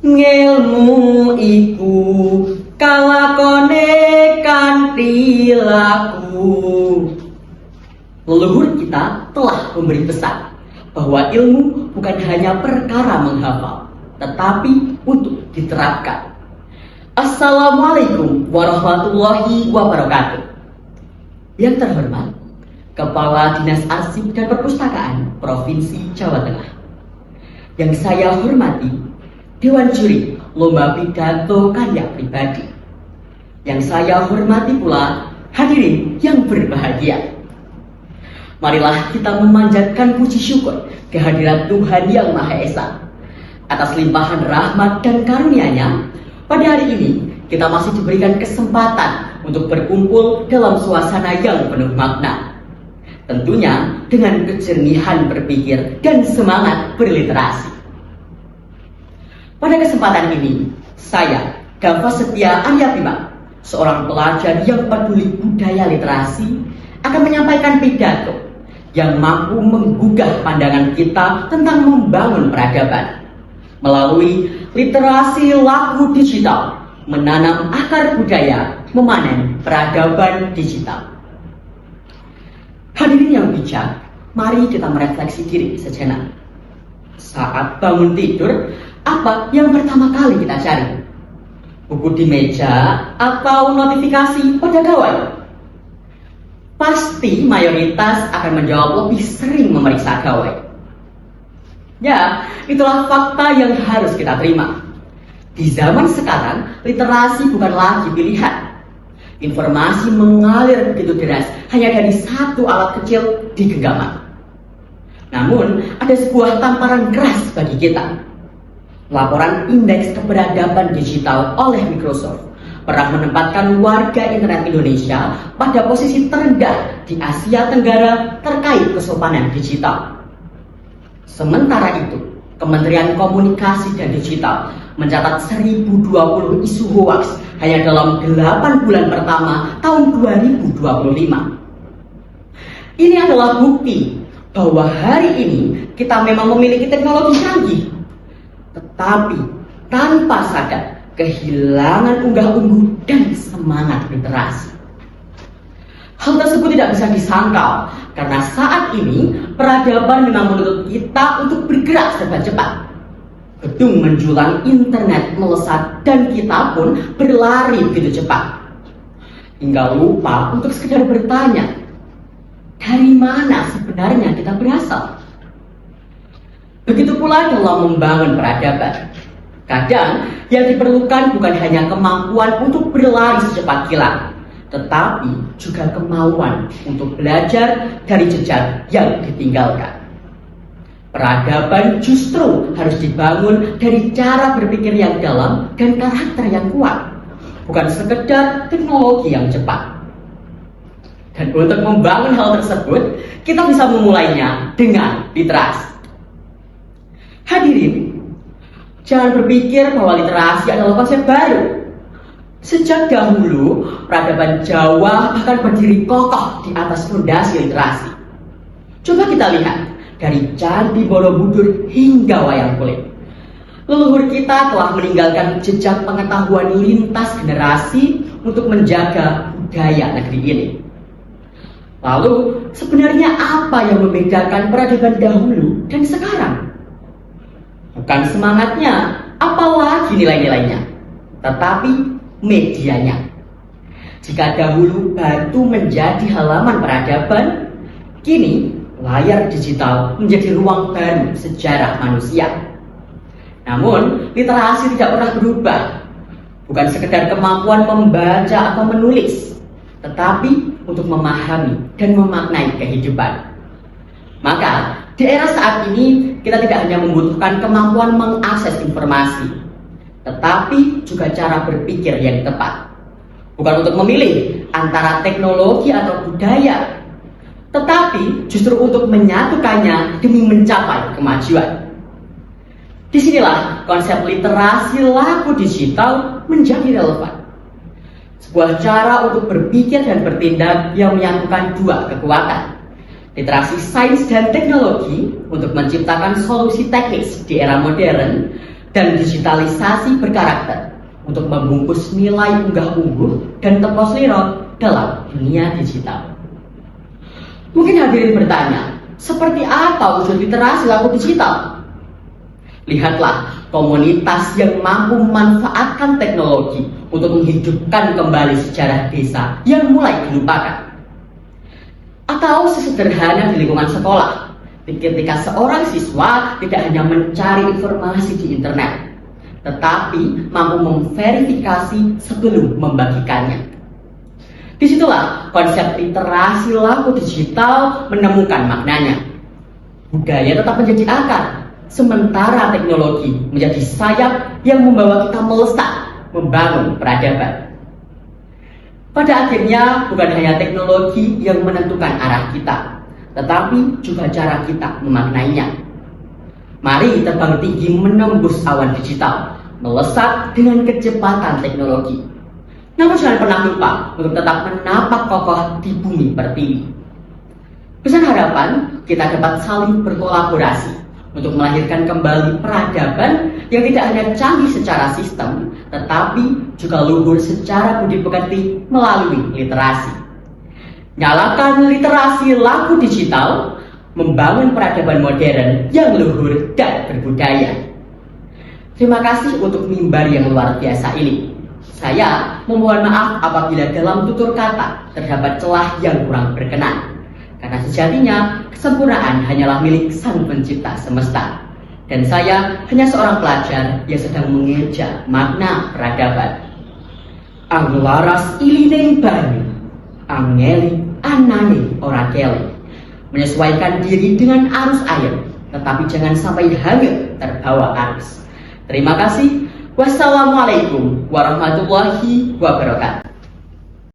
Ngilmu iku kalakone kanthi laku. Leluhur kita telah memberi pesan bahwa ilmu bukan hanya perkara menghafal, tetapi untuk diterapkan. Assalamualaikum warahmatullahi wabarakatuh. Yang terhormat Kepala Dinas Arsip dan Perpustakaan Provinsi Jawa Tengah. Yang saya hormati Dewan Juri Lomba Pidato Karya Pribadi. Yang saya hormati pula hadirin yang berbahagia. Marilah kita memanjatkan puji syukur kehadirat Tuhan Yang Maha Esa atas limpahan rahmat dan karunia-Nya. Pada hari ini kita masih diberikan kesempatan untuk berkumpul dalam suasana yang penuh makna. Tentunya dengan kejernihan berpikir dan semangat berliterasi. Pada kesempatan ini, saya, Dava Setia Arya Bima, seorang pelajar yang peduli budaya literasi, akan menyampaikan pidato yang mampu menggugah pandangan kita tentang membangun peradaban. Melalui literasi laku digital, menanam akar budaya, memanen peradaban digital. Hadirin yang bijak, mari kita merefleksi diri sejenak. Saat bangun tidur, apa yang pertama kali kita cari? Buku di meja atau notifikasi pada gawai? Pasti mayoritas akan menjawab lebih sering memeriksa gawai. Ya, itulah fakta yang harus kita terima. Di zaman sekarang, literasi bukan lagi pilihan. Informasi mengalir begitu deras hanya dari satu alat kecil di genggaman. Namun, ada sebuah tamparan keras bagi kita. Laporan Indeks Keberadaban Digital oleh Microsoft pernah menempatkan warga internet Indonesia pada posisi terendah di Asia Tenggara terkait kesopanan digital. Sementara itu, Kementerian Komunikasi dan Digital mencatat 1020 isu hoaks hanya dalam 8 bulan pertama tahun 2025. Ini adalah bukti bahwa hari ini kita memang memiliki teknologi canggih, tetapi tanpa sadar kehilangan unggah-ungguh dan semangat literasi. Hal tersebut tidak bisa disangkal karena saat ini peradaban memang menuntut kita untuk bergerak serba cepat. Gedung menjulang, internet melesat, dan kita pun berlari begitu cepat. Hingga lupa untuk sekedar bertanya, dari mana sebenarnya kita berasal? Begitu pula dalam membangun peradaban. Kadang yang diperlukan bukan hanya kemampuan untuk berlari secepat kilat, tetapi juga kemauan untuk belajar dari jejak yang ditinggalkan. Peradaban justru harus dibangun dari cara berpikir yang dalam dan karakter yang kuat, bukan sekedar teknologi yang cepat. Dan untuk membangun hal tersebut, kita bisa memulainya dengan literasi. Hadirin, jangan berpikir bahwa literasi adalah konsep baru. Sejak dahulu, peradaban Jawa bahkan berdiri kokoh di atas fondasi literasi. Coba kita lihat, dari Candi Borobudur hingga wayang kulit. Leluhur kita telah meninggalkan jejak pengetahuan lintas generasi untuk menjaga budaya negeri ini. Lalu, sebenarnya apa yang membedakan peradaban dahulu dan sekarang? Bukan semangatnya, apalagi nilai-nilainya, tetapi medianya. Jika dahulu batu menjadi halaman peradaban, kini layar digital menjadi ruang baru sejarah manusia. Namun, literasi tidak pernah berubah. Bukan sekedar kemampuan membaca atau menulis, tetapi untuk memahami dan memaknai kehidupan. Maka, di era saat ini, kita tidak hanya membutuhkan kemampuan mengakses informasi, tetapi juga cara berpikir yang tepat. Bukan untuk memilih antara teknologi atau budaya, tetapi justru untuk menyatukannya demi mencapai kemajuan. Disinilah konsep literasi laku digital menjadi relevan. Sebuah cara untuk berpikir dan bertindak yang menyatukan dua kekuatan. Literasi sains dan teknologi untuk menciptakan solusi teknis di era modern, dan digitalisasi berkarakter untuk membungkus nilai unggah-ungguh dan tepos lirot dalam dunia digital. Mungkin hadirin bertanya, seperti apa wujud literasi laku digital? Lihatlah komunitas yang mampu memanfaatkan teknologi untuk menghidupkan kembali sejarah desa yang mulai dilupakan. Atau sesederhana di lingkungan sekolah, ketika seorang siswa tidak hanya mencari informasi di internet, tetapi mampu memverifikasi sebelum membagikannya. Disitulah konsep literasi laku digital menemukan maknanya. Budaya tetap menjadi akar, sementara teknologi menjadi sayap yang membawa kita melesat membangun peradaban. Pada akhirnya bukan hanya teknologi yang menentukan arah kita, tetapi juga cara kita memaknainya. Mari terbang tinggi menembus awan digital, melesat dengan kecepatan teknologi. Namun jangan pernah lupa untuk tetap menapak kokoh di bumi pertiwi. Pesan harapan kita dapat saling berkolaborasi untuk melahirkan kembali peradaban yang tidak hanya canggih secara sistem, tetapi juga luhur secara budi pekerti melalui literasi. Nyalakan literasi laku digital, membangun peradaban modern yang luhur dan berbudaya. Terima kasih untuk mimbar yang luar biasa ini. Saya memohon maaf apabila dalam tutur kata terdapat celah yang kurang berkenan. Karena sejatinya kesempurnaan hanyalah milik Sang Pencipta semesta. Dan saya hanya seorang pelajar yang sedang mengeja makna peradaban. Ang laras ilineng banyu, angeli anane ora keli. Menyesuaikan diri dengan arus air, tetapi jangan sampai hanyut terbawa arus. Terima kasih. Wassalamualaikum warahmatullahi wabarakatuh.